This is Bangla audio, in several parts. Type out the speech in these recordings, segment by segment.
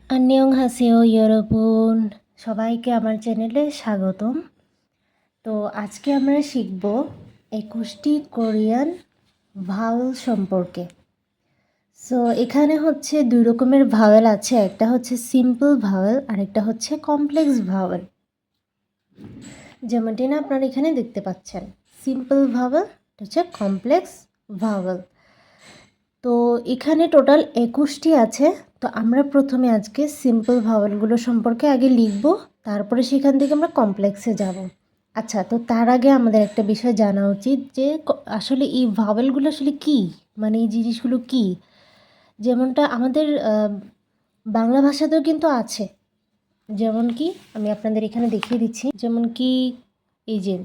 안녕하세요 여러분 সবাইকে আমার চ্যানেলে স্বাগতম। তো আজকে আমরা শিখব 21টি কোরিয়ান ভাওয়েল সম্পর্কে। সো এখানে হচ্ছে দুই রকমের ভাওয়েল আছে, একটা হচ্ছে সিম্পল ভাওয়েল আর একটা হচ্ছে কমপ্লেক্স ভাওয়েল। যেমনটি না আপনারা এখানে দেখতে পাচ্ছেন, সিম্পল ভাওয়েল হচ্ছে কমপ্লেক্স ভাওয়েল। তো এখানে টোটাল 21টি আছে। তো আমরা প্রথমে আজকে সিম্পল ভাওয়েলগুলো সম্পর্কে আগে লিখব, তারপরে সেখান থেকে আমরা কমপ্লেক্সে যাব। আচ্ছা, তো তার আগে আমাদের একটা বিষয় জানা উচিত যে আসলে এই ভাওয়েলগুলো আসলে কী, মানে এই জিনিসগুলো কী। যেমনটা আমাদের বাংলা ভাষাতেও কিন্তু আছে, যেমন কি আমি আপনাদের এখানে দেখিয়ে দিচ্ছি। যেমন কি এই যে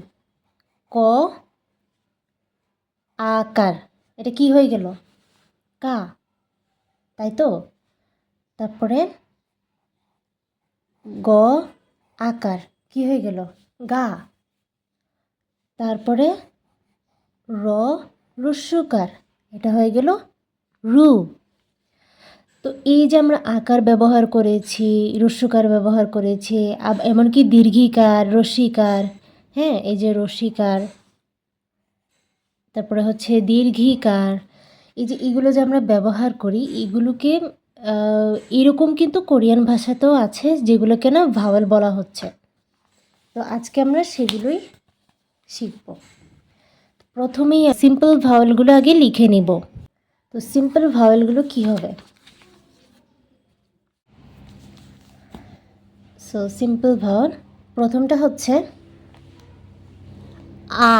ক আকার, এটা কি হয়ে গেল? কা, তাই তো। তারপরে গ আকার কি হয়ে গেল? গা। তারপরে র রস্যকার, এটা হয়ে গেল রু। তো এই যে আমরা আকার ব্যবহার করেছি, রস্যকার ব্যবহার করেছি, এমনকি দীর্ঘিকার, রস্যিকার, হ্যাঁ এই যে রস্যিকার, তারপরে হচ্ছে দীর্ঘিকার, এই যে এগুলো যে আমরা ব্যবহার করি, এগুলোকে এরকম কিন্তু কোরিয়ান ভাষাতেও আছে, যেগুলোকে না ভাওয়েল বলা হচ্ছে। তো আজকে আমরা সেগুলোই শিখব। প্রথমেই সিম্পল ভাওয়েলগুলো আগে লিখে নিব। তো সিম্পল ভাওয়েলগুলো কি হবে? সো সিম্পল ভাওয়েল প্রথমটা হচ্ছে আ,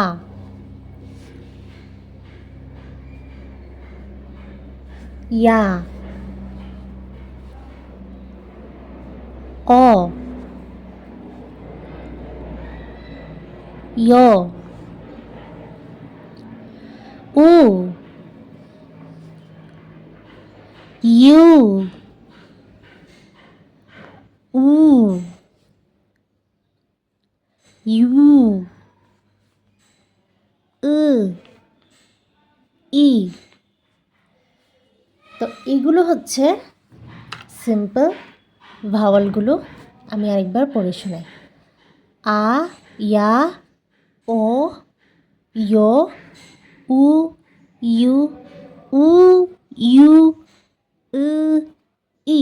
ইয়া, অ, ইয়, উ, ইউ, উ, ইউ, ই। তো এগুলো হচ্ছে সিম্পল ভাওয়ালগুলো। আমি আরেকবার পড়ে শোনাই। আ, ইয়া, ও, ইয়, উ, ইউ, উ, ইউ, ই।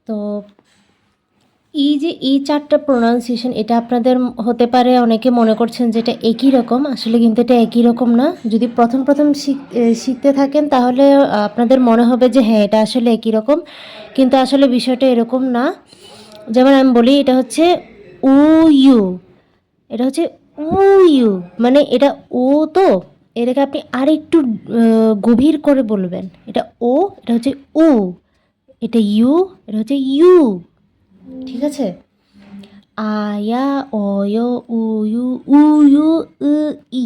তো এই যে এই চারটা প্রোনাউন্সিয়েশন, এটা আপনাদের হতে পারে অনেকে মনে করছেন যে এটা একই রকম, আসলে কিন্তু এটা একই রকম না। যদি প্রথম শিখতে থাকেন তাহলে আপনাদের মনে হবে যে হ্যাঁ এটা আসলে একই রকম, কিন্তু আসলে বিষয়টা এরকম না। যেমন আমি বলি, এটা হচ্ছে উ ইউ, এটা হচ্ছে উ ইউ, মানে এটা ও, তো এটাকে আপনি আরেকটু গভীর করে বলবেন। এটা ও, এটা হচ্ছে উ, এটা ইউ, এটা হচ্ছে ইউ। ঠিক আছে? আয়া, অয়, উয়ু, উয়ু, ই।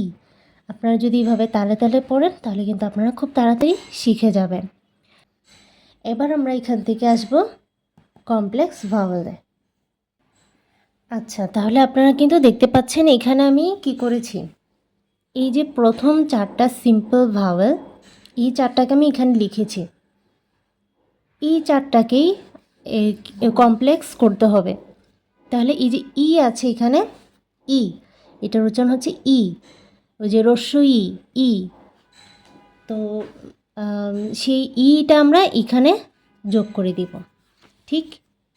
আপনারা যদি এইভাবে তালে তালে পড়েন তাহলে কিন্তু আপনারা খুব তাড়াতাড়ি শিখে যাবেন। এবার আমরা এখান থেকে আসব কমপ্লেক্স ভাওয়েলে। আচ্ছা, তাহলে আপনারা কিন্তু দেখতে পাচ্ছেন এখানে আমি কি করেছি। এই যে প্রথম চারটা সিম্পল ভাওয়েল, এই চারটাকে আমি এখানে লিখেছি। এই চারটাকেই কমপ্লেক্স করতে হবে। তাহলে এই যে ই আছে এখানে, ই, এটার উচ্চারণ হচ্ছে ই, ওই যে রস্যই ই। তো সেই ইটা আমরা এখানে যোগ করে দিব, ঠিক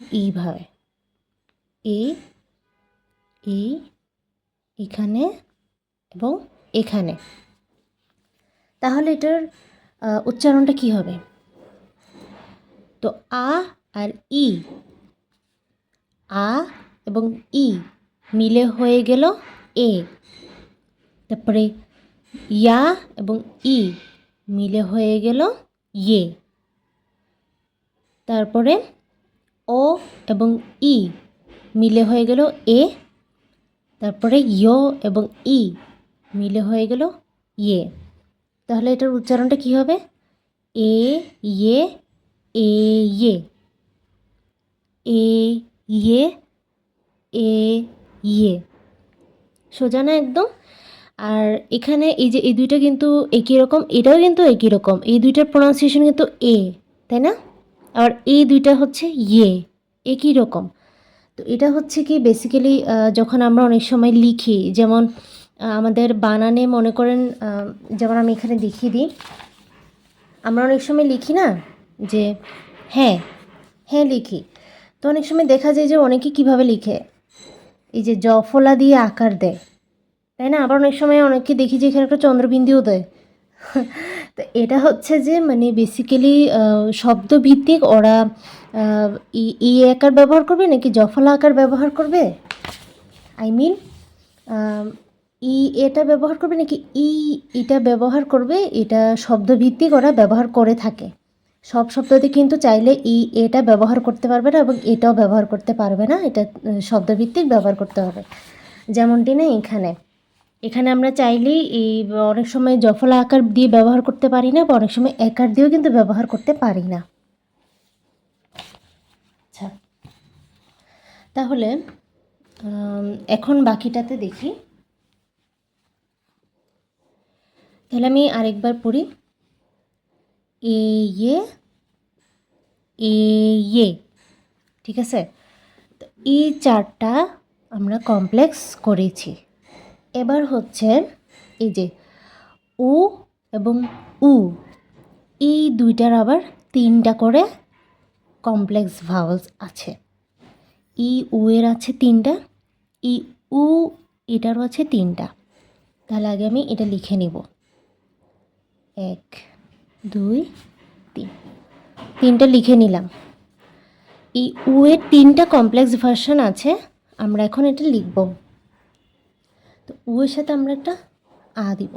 এইভাবে। এ, এই, এখানে এবং এখানে। তাহলে এটার উচ্চারণটা কি হবে? তো আ আর ই, আ এবং ই মিলে হয়ে গেল এ। তারপরে ইয়া এবং ই মিলে হয়ে গেল ইয়ে। তারপরে ও এবং ই মিলে হয়ে গেল এ। তারপরে ইয় এবং ই মিলে হয়ে গেল ইয়ে। তাহলে এটার উচ্চারণটা কি হবে? এ ইয়ে, এ ইয়ে, এ ইয়ে, এ ইয়ে। সোজা না একদম? আর এখানে এই যে এই দুইটা কিন্তু একই রকম, এটাও কিন্তু একই রকম, এই দুইটার প্রোনাউন্সিয়েশন কিন্তু এ, তাই না? আর এই দুইটা হচ্ছে ইয়ে, একই রকম। তো এটা হচ্ছে কি বেসিক্যালি যখন আমরা অনেক সময় লিখি, যেমন আমাদের বানানে মনে করেন, যেমন আমি এখানে দেখিয়ে দিই, আমরা অনেক সময় লিখি না যে হ্যাঁ, হ্যাঁ লিখি, তো অনেক সময় দেখা যায় যে অনেকে কিভাবে লিখে, এই যে জফলা দিয়ে আকার দেয়, তাই না? আবার অনেক সময় অনেককে দেখি যে এখানে একটা চন্দ্রবিন্দুও দেয়। তো এটা হচ্ছে যে মানে বেসিক্যালি শব্দভিত্তিক ওরা ই আকার ব্যবহার করবে নাকি জফলা আকার ব্যবহার করবে, আই মিন ই এটা ব্যবহার করবে নাকি এটা ব্যবহার করবে, এটা শব্দভিত্তিক ওরা ব্যবহার করে থাকে। সব শব্দতে কিন্তু চাইলে এটা ব্যবহার করতে পারবে না এবং এটাও ব্যবহার করতে পারবে না, এটা শব্দভিত্তিক ব্যবহার করতে হবে। যেমনটি না এখানে আমরা চাইলেই অনেক সময় জফলা আকার দিয়ে ব্যবহার করতে পারি না, বা অনেক সময় একার দিয়েও কিন্তু ব্যবহার করতে পারি না। আচ্ছা, তাহলে এখন বাকিটাতে দেখি। তাহলে আমি আরেকবার পড়ি। এ ঠিক আছে। তো এই চারটা আমরা কমপ্লেক্স করেছি। এবার হচ্ছে এই যে উ এবং উ, এই দুইটার আবার তিনটা করে কমপ্লেক্স ভাওয়েলস আছে। উ এর আছে তিনটা, উ এটারও আছে তিনটা। তাহলে আগে আমি এটা লিখে নিব, 1 2 3, তিনটা লিখে নিলাম। উ এর তিনটা কমপ্লেক্স ভার্সন আছে, আমরা এখন এটা লিখব। তো উ এর সাথে আমরা একটা দিব,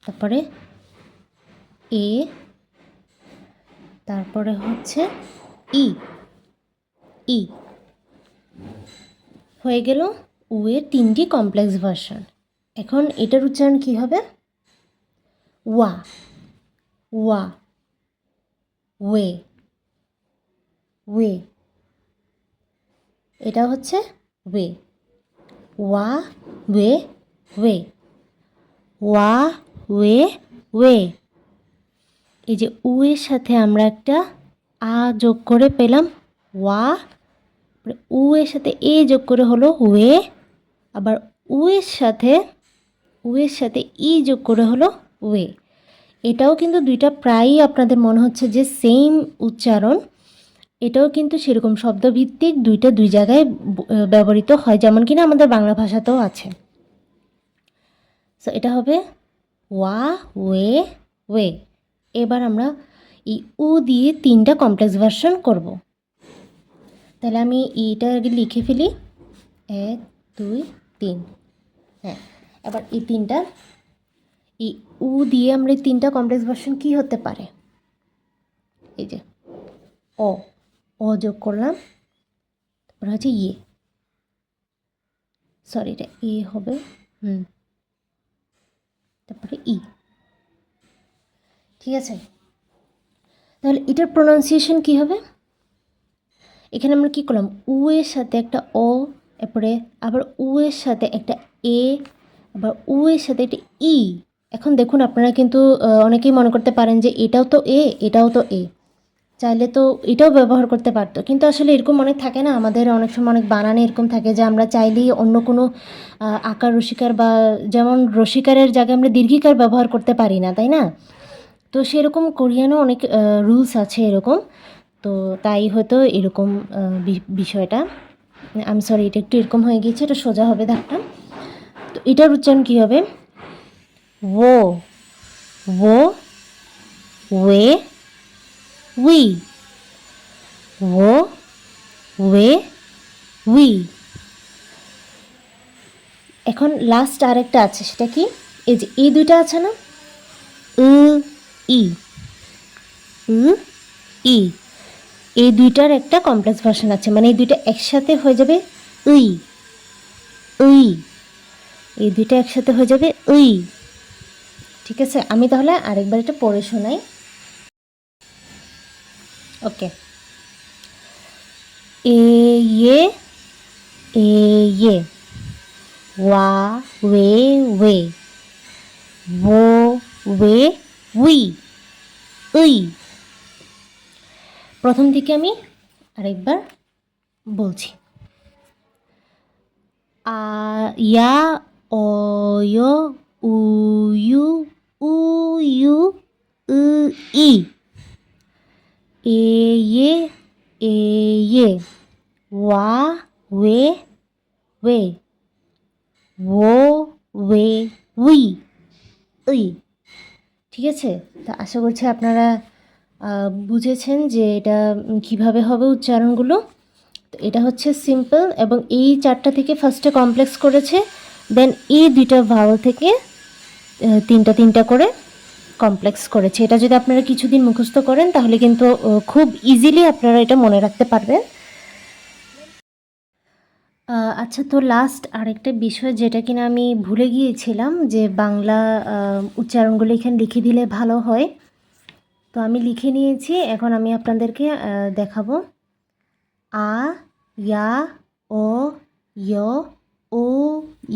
তারপরে এ, তারপরে হচ্ছে ই হয়ে গেল উ এর তিনটি কমপ্লেক্স ভার্সন। এখন এটার উচ্চারণ কী হবে? ওয়া, ওয়ে, এটা হচ্ছে ওয়ে, ওয়া ওয়ে ওয়ে, ওয়া ওয়ে ওয়ে। এই যে উ এর সাথে আমরা একটা যোগ করে পেলাম ওয়া, উ এর সাথে এ যোগ করে হলো ওয়ে, আবার উ এর সাথে ই যোগ করে হলো ওয়ে। এটাও কিন্তু দুইটা প্রায়ই আপনাদের মনে হচ্ছে যে সেম উচ্চারণ, এটাও কিন্তু সেরকম শব্দভিত্তিক, দুইটা দুই জায়গায় ব্যবহৃত হয়, যেমন কিনা আমাদের বাংলা ভাষাতেও আছে। সো এটা হবে ওয়া ওয়ে ওয়ে। এবার আমরা এই উ দিয়ে তিনটা কমপ্লেক্স ভার্সন করব। তাহলে আমি এটা আগে লিখে ফেলি, 1 2 3। হ্যাঁ, এবার এই তিনটা উ দিয়ে আমরা এই তিনটা কমপ্লেক্স ভার্সন কী হতে পারে? এই যে অ যোগ করলাম, তারপরে হচ্ছে সরি এটা হবে, তারপরে ঠিক আছে। তাহলে এটার প্রোনাউন্সিয়েশন কী হবে? এখানে আমরা কী করলাম, উ এর সাথে একটা অ, এরপরে আবার উ এর সাথে একটা এ, আবার উ এর সাথে একটা ই। এখন দেখুন আপনারা কিন্তু অনেকেই মনে করতে পারেন যে এটাও তো এটাও তো চাইলে তো এটাও ব্যবহার করতে পারতো, কিন্তু আসলে এরকম অনেক থাকে না, আমাদের অনেক সময় অনেক বানানে এরকম থাকে যে আমরা চাইলেই অন্য কোনো আকার রসিকার, বা যেমন রসিকারের জায়গায় আমরা দীর্ঘিকার ব্যবহার করতে পারি না, তাই না? তো সেরকম কোরিয়ানও অনেক রুলস আছে এরকম, তো তাই হয়তো এরকম বিষয়টা, আমি সরি এটা একটু এরকম হয়ে গিয়েছে, এটা সোজা হবে দাগটা। তো এটার উচ্চারণ কী হবে? ও ওয়ে উই, ওয়ে উই। এখন লাস্ট আরেকটা আছে, সেটা কি? এই যে এই দুইটা আছে না, ই এই দুইটার একটা কমপ্লেক্স ভার্সন আছে, মানে এই দুইটা একসাথে হয়ে যাবে উই, এই দুইটা একসাথে হয়ে যাবে উই। ঠিক আছে, আমি তাহলে আরেকবার এটা পড়ে শোনাই। ওকে, এ ওয়া ওয়ে ওয়ে, ওয়ে উই, প্রথম দিকে আমি আরেকবার বলছি। আ ইয়া অয় উয়ু উয়ু ই এয়ে এয়ে ওয়া ওয়ে ওয়ে ও ওয়ে উই উই। ঠিক আছে, তা আশা করছি আপনারা বুঝেছেন যে এটা কিভাবে হবে উচ্চারণগুলো। তো এটা হচ্ছে সিম্পল, এবং এই 4টা থেকে ফার্স্টে কমপ্লেক্স করেছে, দেন এই 2টা ভাওয়াল থেকে 3টা করে কমপ্লেক্স করেছে। এটা যদি আপনারা কিছুদিন মুখস্থ করেন তাহলে কিন্তু খুব ইজিলি আপনারা এটা মনে রাখতে পারবেন। আচ্ছা, তো লাস্ট আরেকটা বিষয় যেটা কিনা আমি ভুলে গিয়েছিলাম, যে বাংলা উচ্চারণগুলো এখানে লিখে দিলে ভালো হয়। তো আমি লিখে নিয়েছি, এখন আমি আপনাদেরকে দেখাবো। আ ইয়া ও ইয় ও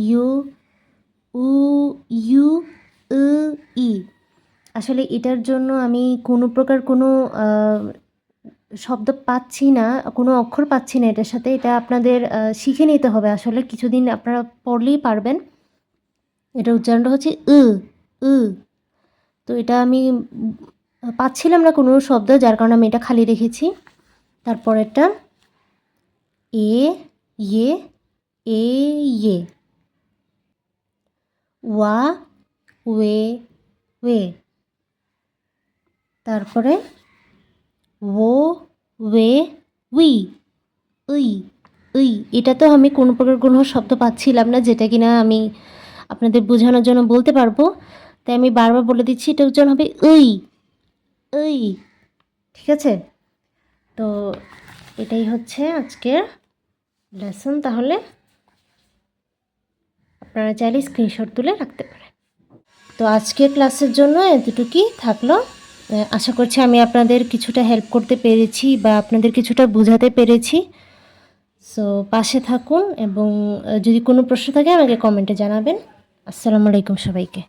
ইউ উ ইউ ই। আসলে এটার জন্য আমি কোনো প্রকার কোনো শব্দ পাচ্ছি না, কোনো অক্ষর পাচ্ছি না এটার সাথে। এটা আপনাদের শিখে নিতে হবে, আসলে কিছুদিন আপনারা পড়লেই পারবেন। এটা উচ্চারণটা হচ্ছে উ উ। তো এটা আমি পাচ্ছিলাম না কোনো শব্দ, যার কারণে আমি এটা খালি রেখেছি। তারপরেরটা এ ইয়ে এ ইয়ে ওয়া ওয়ে ওয়ে। তারপরে ও ওয়ে উই উই উই। এটা তো আমি কোনো প্রকার কোনো শব্দ পাচ্ছিলাম না, যেটা কিনা আমি আপনাদের বোঝানোর জন্য বলতে পারবো, তাই আমি বারবার বলে দিচ্ছি এটা উচ্চারণ হবে উই উই। ঠিক আছে, তো এটাই হচ্ছে আজকের লেসন। তাহলে আপনারা চাইলে স্ক্রিনশট তুলে রাখতে পারেন। তো আজকের ক্লাসের জন্য এতটুকুই থাকলো। আশা করছি আমি আপনাদের কিছুটা হেল্প করতে পেরেছি বা আপনাদের কিছুটা বোঝাতে পেরেছি। সো পাশে থাকুন, এবং যদি কোনো প্রশ্ন থাকে আমাকে কমেন্টে জানাবেন। আসসালামু আলাইকুম সবাইকে।